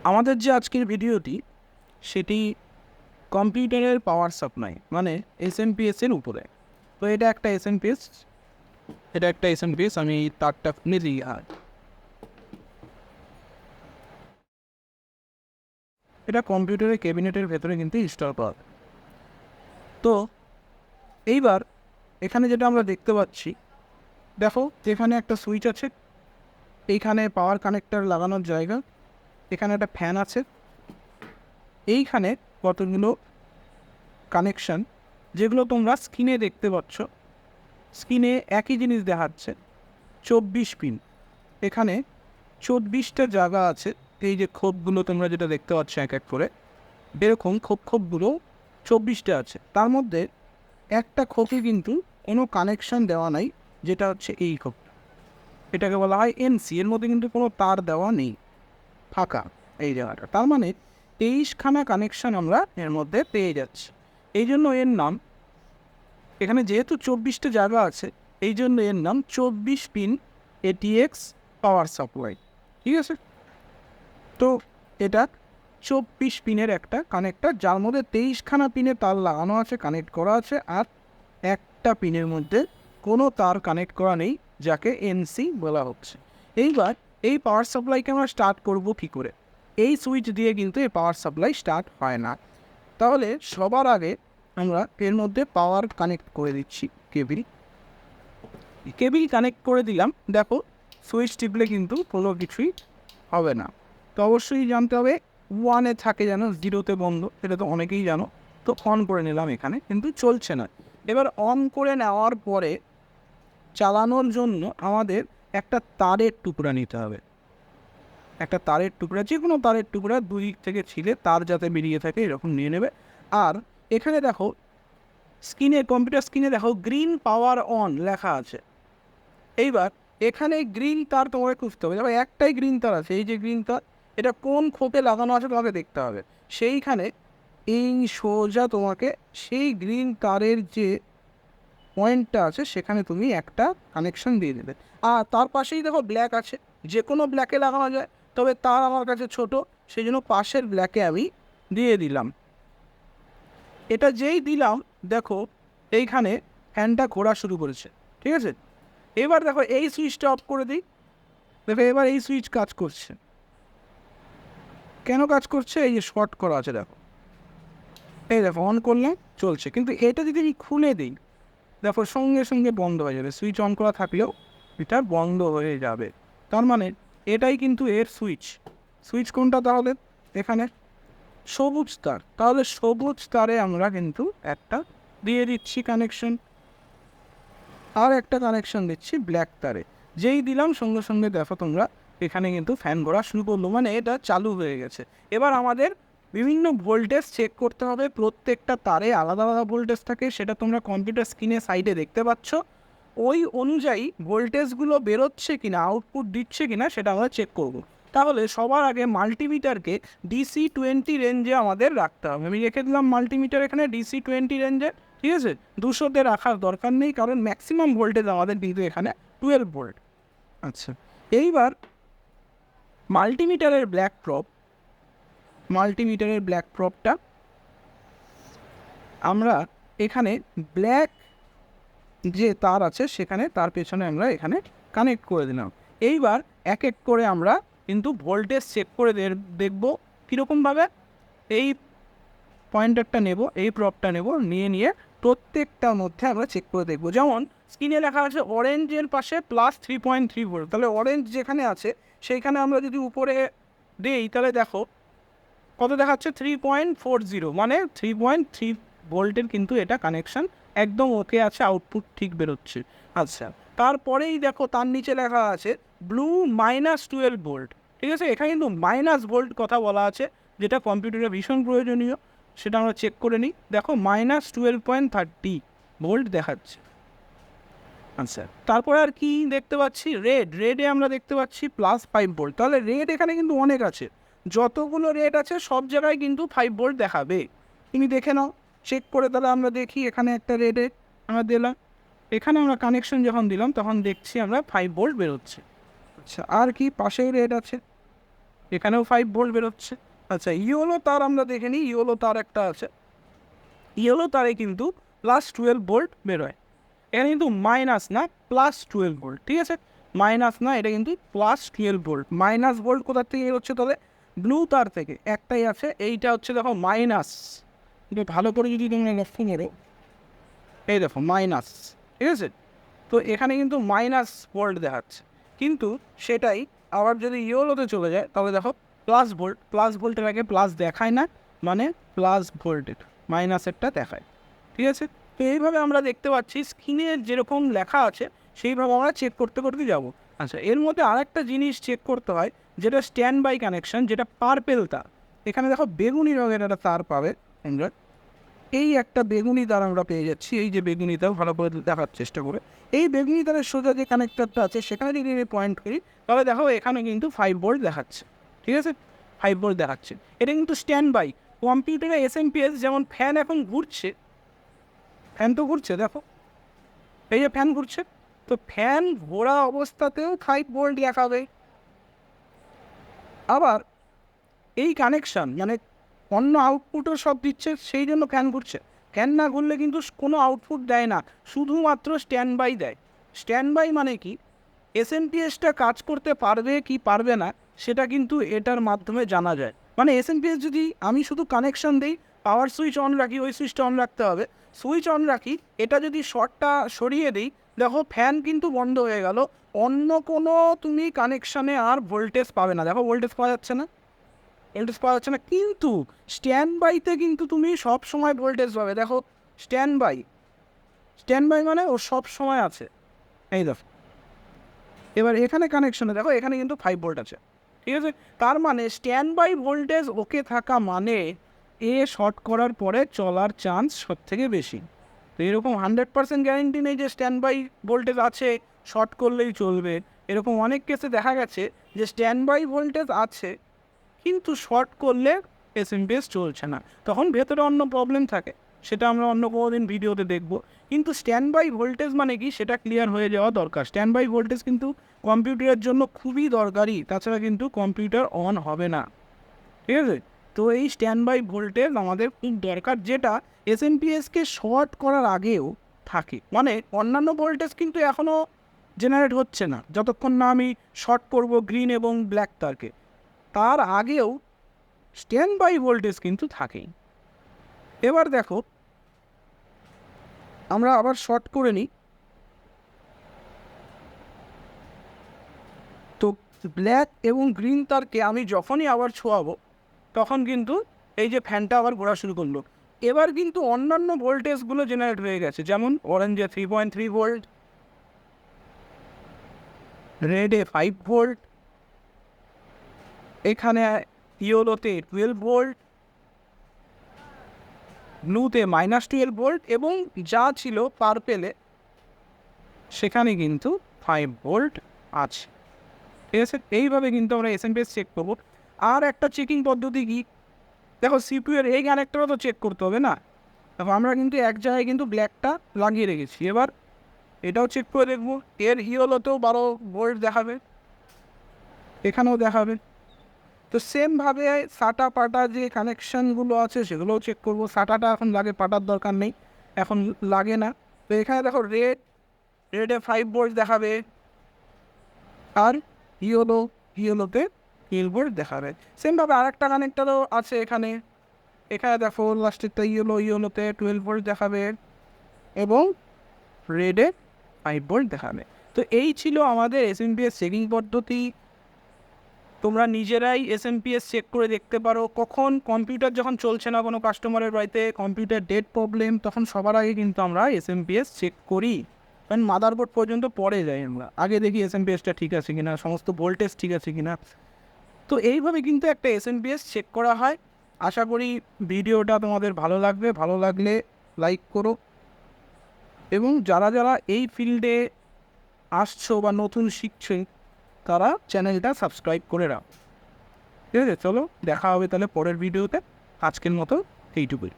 আমাদের যে আজকের ভিডিওটি সেটি কম্পিউটারের পাওয়ার সাপ্লাই মানে SMPS এর উপরে। তো এটা একটা SMPS, আমি তারটা খুলে দিই। এটা কম্পিউটারের ক্যাবিনেটের ভেতরে কিন্তু ইনস্টল করা। তো এইবার এখানে যেটা আমরা দেখতে পাচ্ছি, দেখো যেখানে একটা সুইচ আছে, এইখানে পাওয়ার কানেক্টর লাগানোর জায়গা, এখানে একটা ফ্যান আছে, এইখানে কতগুলো কানেকশান যেগুলো তোমরা স্ক্রিনে দেখতে পাচ্ছ। স্ক্রিনে একই জিনিস দেখাচ্ছে, 24 পিন। এখানে 24টা জায়গা আছে। এই যে খোপগুলো তোমরা যেটা দেখতে পাচ্ছ এক এক করে, এরকম খোপগুলো 24টা আছে। তার মধ্যে একটা খোপে কিন্তু কোনো কানেকশান দেওয়া নাই, যেটা হচ্ছে এই খোপটা। এটাকে বলা হয় NC। এর মধ্যে কিন্তু কোনো তার দেওয়া নেই, ফাঁকা এই জায়গাটা। তার মানে 23খানা কানেকশান আমরা এর মধ্যে পেয়ে যাচ্ছি। এই জন্য এর নাম, এখানে যেহেতু 24টা জায়গা আছে, এই জন্য এর নাম 24 পিন ATX পাওয়ার সাপ্লাই। ঠিক আছে, তো এটা 24 পিনের একটা কানেক্টর, যার মধ্যে 23খানা পিনে তার লাগানো আছে, কানেক্ট করা আছে, আর একটা পিনের মধ্যে কোনো তার কানেক্ট করা নেই, যাকে NC বলা হচ্ছে। এইবার এই পাওয়ার সাপ্লাইকে আমরা স্টার্ট করব কী করে? এই সুইচ দিয়ে কিন্তু এই পাওয়ার সাপ্লাই স্টার্ট হয় না। তাহলে সবার আগে আমরা এর মধ্যে পাওয়ার কানেক্ট করে দিচ্ছি। কেবিল কানেক্ট করে দিলাম। দেখো সুইচ টিপলে কিন্তু কোনো কিছুই হবে না। তো অবশ্যই জানতে হবে 1-এ থাকে যেন, 0-তে বন্ধ, এটা তো অনেকেই জানো। তো অন করে নিলাম, এখানে কিন্তু চলছে না। এবার অন করে নেওয়ার পরে চালানোর জন্য আমাদের একটা তারের টুকরা নিতে হবে। একটা তারের টুকরা, যে কোনো তারের টুকরা, দুই দিক থেকে ছিলে তার যাতে বেরিয়ে থাকে এরকম নিয়ে নেবে। আর এখানে দেখো স্ক্রিনে, কম্পিউটার স্ক্রিনে দেখো গ্রিন পাওয়ার অন লেখা আছে। এইবার এখানে গ্রিন তার তোমাকে খুঁজতে হবে। তবে একটাই গ্রিন তার আছে, এই যে গ্রিন তার, এটা কোন খোপে লাগানো আছে তোমাকে দেখতে হবে। সেইখানে এই সোজা তোমাকে সেই গ্রিন তারের যে পয়েন্টটা আছে সেখানে তুমি একটা কানেকশন দিয়ে দেবে। আর তার পাশেই দেখো ব্ল্যাক আছে, যে কোনো ব্ল্যাকে লাগানো যায়, তবে তার আমার কাছে ছোট, সেই জন্য পাশের ব্ল্যাকে আমি দিয়ে দিলাম। এটা যেই দিলাম দেখো এইখানে ফ্যানটা ঘোরা শুরু করেছে। ঠিক আছে, এবার দেখো এই সুইচটা অফ করে দিই। দেখো এবার এই সুইচ কাজ করছে। কেন কাজ করছে? এই যে শর্ট করা আছে, দেখো এই দেখো অন করলে চলছে, কিন্তু এটা যদি আমি খুলে দিই দেখো সঙ্গে সঙ্গে বন্ধ হয়ে যাবে। সুইচ অন করা থাকলেও এটা বন্ধ হয়ে যাবে। তার মানে এটাই কিন্তু এর সুইচ। সুইচ কোনটা তাহলে? এখানে সবুজ তার। তাহলে সবুজ তারে আমরা কিন্তু একটা দিয়ে দিচ্ছি কানেকশন, আর একটা কানেকশন দিচ্ছি ব্ল্যাক তারে। যেই দিলাম সঙ্গে সঙ্গে দেখো তোমরা এখানে কিন্তু ফ্যান ঘোরা শুরু করলো, মানে এটা চালু হয়ে গেছে। এবার আমাদের বিভিন্ন ভোল্টেজ চেক করতে হবে। প্রত্যেকটা তারে আলাদা আলাদা ভোল্টেজ থাকে, সেটা তোমরা কম্পিউটার স্ক্রিনে সাইডে দেখতে পাচ্ছ। ওই অনুযায়ী ভোল্টেজগুলো বেরোচ্ছে কিনা, আউটপুট দিচ্ছে কিনা, সেটা আমরা চেক করব। তাহলে সবার আগে মাল্টিমিটারকে DC-20 রেঞ্জে আমাদের রাখতে হবে। আমি রেখে দিলাম মাল্টিমিটার এখানে DC-20 রেঞ্জে। ঠিক আছে, 200-তে রাখার দরকার নেই, কারণ ম্যাক্সিমাম ভোল্টেজ আমাদের কিন্তু এখানে 12 ভোল্ট। আচ্ছা, এইবার মাল্টিমিটারের ব্ল্যাক প্রপটা আমরা এখানে ব্ল্যাক যে তার আছে সেখানে, তার পেছনে আমরা এখানে কানেক্ট করে দিলাম। এইবার এক এক করে আমরা কিন্তু ভোল্টেজ চেক করে দেখব। কীরকমভাবে? এই পয়েন্টারটা নেব, এই প্রপটা নেব, নিয়ে প্রত্যেকটার মধ্যে আমরা চেক করে দেখব। যেমন স্ক্রিনে লেখা আছে অরেঞ্জের পাশে +3.3 ভোল্ট। তাহলে অরেঞ্জ যেখানে আছে সেইখানে আমরা যদি উপরে দিই তাহলে দেখো কত দেখাচ্ছে, 3.40, মানে 3.3 ভোল্টের কিন্তু এটা কানেকশান একদম ওকে আছে, আউটপুট ঠিক বেরোচ্ছে। আচ্ছা, তারপরেই দেখো তার নিচে লেখা আছে ব্লু -12 ভোল্ট। ঠিক আছে, এখানে কিন্তু -ভোল্ট কথা বলা আছে, যেটা কম্পিউটারে ভীষণ প্রয়োজনীয়। সেটা আমরা চেক করে নিই। দেখো -12.30 ভোল্ট দেখাচ্ছে। আচ্ছা, তারপরে আর কি দেখতে পাচ্ছি? রেডে আমরা দেখতে পাচ্ছি +5 ভোল্ট। তাহলে রেড এখানে কিন্তু অনেক আছে, যতগুলো রেড আছে সব জায়গায় কিন্তু 5 ভোল্ট দেখাবে। তুমি দেখে নাও চেক করে। তাহলে আমরা দেখি এখানে একটা রেডে আমরা দিলাম, এখানে আমরা কানেকশন যখন দিলাম তখন দেখছি আমরা 5 ভোল্ট বেরোচ্ছে। আচ্ছা, আর কি? পাশেই রেড আছে, এখানেও 5 ভোল্ট বেরোচ্ছে। আচ্ছা, ইয়েলো তার আমরা দেখে নিই, ইয়েলো তার একটা আছে, ইয়েলো তারে কিন্তু +12 ভোল্ট বেরোয়। এখানে কিন্তু মাইনাস না, +12 ভোল্ট, ঠিক আছে, মাইনাস না, এটা কিন্তু +12 ভোল্ট। মাইনাস ভোল্ট কোথার থেকে হচ্ছে তাহলে? ব্লু তার থেকে। একটাই আছে, এইটা হচ্ছে দেখো মাইনাস, কিন্তু ভালো করে যদি তোমরা লক্ষ্য করো, এই দেখো মাইনাস, ঠিক আছে। তো এখানে কিন্তু মাইনাস ভোল্ট দেখাচ্ছে, কিন্তু সেটাই আবার যদি ইয়েলোতে চলে যায় তাহলে দেখো প্লাস ভোল্ট। প্লাস ভোল্টের আগে প্লাস দেখায় না, মানে প্লাস ভোল্টের মাইনাসেরটা দেখায়, ঠিক আছে। তো এইভাবে আমরা দেখতে পাচ্ছি স্ক্রিনে যেরকম লেখা আছে সেইভাবে আমরা চেক করতে করতে যাব। আচ্ছা, এর মধ্যে আরেকটা জিনিস চেক করতে হয়, যেটা স্ট্যান্ড বাই কানেকশন, যেটা পার্পেল তার। এখানে দেখো বেগুনি রঙের একটা তার পাবে আমরা, এই একটা বেগুনি তার আমরা পেয়ে যাচ্ছি, এই যে বেগুনি তার, ভালো করে দেখার চেষ্টা করে, এই বেগুনি তারের সোজা যে কানেক্টরটা আছে সেখানে যদি আমি পয়েন্ট করি তাহলে দেখো এখানে কিন্তু 5 ভোল্ট দেখাচ্ছে, ঠিক আছে, 5 ভোল্ট দেখাচ্ছে। এটা কিন্তু স্ট্যান্ড বাই। কম্পিউটারে SMPS যেমন ফ্যান এখন ঘুরছে, ফ্যান তো ঘুরছে দেখো, এই যে ফ্যান ঘুরছে, তো ফ্যান ঘোরা অবস্থাতেও 5 ভোল্ট দেখাবে। আবার এই কানেকশান মানে অন্য আউটপুটও সব দিচ্ছে, সেই জন্য ফ্যান ঘুরছে। ফ্যান না ঘুরলে কিন্তু কোনো আউটপুট দেয় না, শুধুমাত্র স্ট্যান্ড বাই দেয়। স্ট্যান্ড বাই মানে কি, SMPSটা কাজ করতে পারবে কি পারবে না সেটা কিন্তু এটার মাধ্যমে জানা যায়। মানে SMPS যদি আমি শুধু কানেকশান দিই, পাওয়ার সুইচ অন রাখি, ওই সুইচটা অন রাখতে হবে, সুইচ অন রাখি, এটা যদি শর্টটা সরিয়ে দিই, দেখো ফ্যান কিন্তু বন্ধ হয়ে গেল, অন্য কোনো তুমি কানেকশানে আর ভোল্টেজ পাবে না। দেখো ভোল্টেজ পাওয়া যাচ্ছে না, ভোল্টেজ পাওয়া যাচ্ছে না, কিন্তু স্ট্যান্ড বাইতে কিন্তু তুমি সব সময় ভোল্টেজ পাবে। দেখো স্ট্যান্ড বাই, স্ট্যান্ড বাই মানে ও সব সময় আছে, এই দেখো। এবার এখানে কানেকশনে দেখো এখানে কিন্তু 5 ভোল্ট আছে, ঠিক আছে। তার মানে স্ট্যান্ড বাই ভোল্টেজ ওকে থাকা মানে এ শর্ট করার পরে চলার চান্স সব থেকে বেশি। তো এরকম 100% গ্যারেন্টি নেই যে স্ট্যান্ড বাই ভোল্টেজ আছে শর্ট করলেই চলবে। এরকম অনেক কেসে দেখা গেছে যে স্ট্যান্ড বাই ভোল্টেজ আছে কিন্তু শর্ট করলে SMPS চলছে না, তখন ভেতরে অন্য প্রবলেম থাকে, সেটা আমরা অন্য কোনো দিন ভিডিওতে দেখব। কিন্তু স্ট্যান্ড বাই ভোল্টেজ মানে কি সেটা ক্লিয়ার হয়ে যাওয়া দরকার। স্ট্যান্ড বাই ভোল্টেজ কিন্তু কম্পিউটারের জন্য খুবই দরকারি, তাছাড়া কিন্তু কম্পিউটার অন হবে না, ঠিক আছে। তো এই স্ট্যান্ড বাই ভোল্টেজ আমাদের খুব দরকার, যেটা SMPSকে শর্ট করার আগেও থাকে। মানে অন্যান্য ভোল্টেজ কিন্তু এখনও জেনারেট হচ্ছে না যতক্ষণ না আমি শর্ট করব গ্রিন এবং ব্ল্যাক তারকে, তার আগেও স্ট্যান্ড বাই ভোল্টেজ কিন্তু থাকেই। এবার দেখো আমরা আবার শর্ট করে নিই, তো ব্ল্যাক এবং গ্রিন তারকে আমি যখনই আবার ছোঁয়াবো তখন কিন্তু এই যে ফ্যানটা আবার ঘোরা শুরু করলো। এবার কিন্তু অন্যান্য ভোল্টেজগুলো জেনারেট হয়ে গেছে, যেমন অরেঞ্জে 3.3 ভোল্ট, রেডে 5 ভোল্ট, এখানে ইয়েলোতে 12 ভোল্ট, ব্লুতে -12 ভোল্ট, এবং যা ছিল পার্পেলে সেখানে কিন্তু 5 ভোল্ট আছে, ঠিক আছে। এইভাবে কিন্তু আমরা SMPS চেক করবো। আর একটা চেকিং পদ্ধতি কি, দেখো CPU এর এই কানেক্টরও তো চেক করতে হবে না। দেখো আমরা কিন্তু এক জায়গায় কিন্তু ব্ল্যাকটা লাগিয়ে রেখেছি, এবার এটাও চেক করে দেখবো। এর ইয়েলোতেও 12 ভোল্ট দেখাবে, এখানেও দেখাবে। তো সেমভাবে সাটা পাটা যে কানেকশানগুলো আছে সেগুলোও চেক করবো। সাটাটা এখন লাগে, পাটার দরকার নেই, এখন লাগে না। তো এখানে দেখো রেডে 5 ভোল্ট দেখাবে, আর ইয়েলোতে 12 ভোল্ট দেখাবে। সেমভাবে আরেকটা কানেক্টারও আছে এখানে, এখানে দেখো লাস্টেরটা ইয়েলোতে 12 ভোল্ট দেখাবে এবং রেডে 5 ভোল্ট দেখাবে। তো এই ছিল আমাদের SMPS চেকিং পদ্ধতি। তোমরা নিজেরাই SMPS চেক করে দেখতে পারো। কখন কম্পিউটার যখন চলছে না কোনো কাস্টমারের বাড়িতে, কম্পিউটার ডেড প্রবলেম, তখন সবার আগে কিন্তু আমরা SMPS চেক করি, কারণ মাদারবোর্ড পর্যন্ত পরে যাই আমরা, আগে দেখি SMPSটা ঠিক আছে কিনা, সমস্ত ভোল্টেজ ঠিক আছে কিনা। তো এইভাবে কিন্তু একটা SMPS চেক করা হয়। আশা করি ভিডিওটা তোমাদের ভালো লাগবে, ভালো লাগলে লাইক করো, এবং যারা যারা এই ফিল্ডে আসছো বা নতুন শিখছো তারা চ্যানেলটা সাবস্ক্রাইব করে রাখো, ঠিক আছে। চলো দেখা হবে তাহলে পরের ভিডিওতে, আজকের মতো এইটুকুই।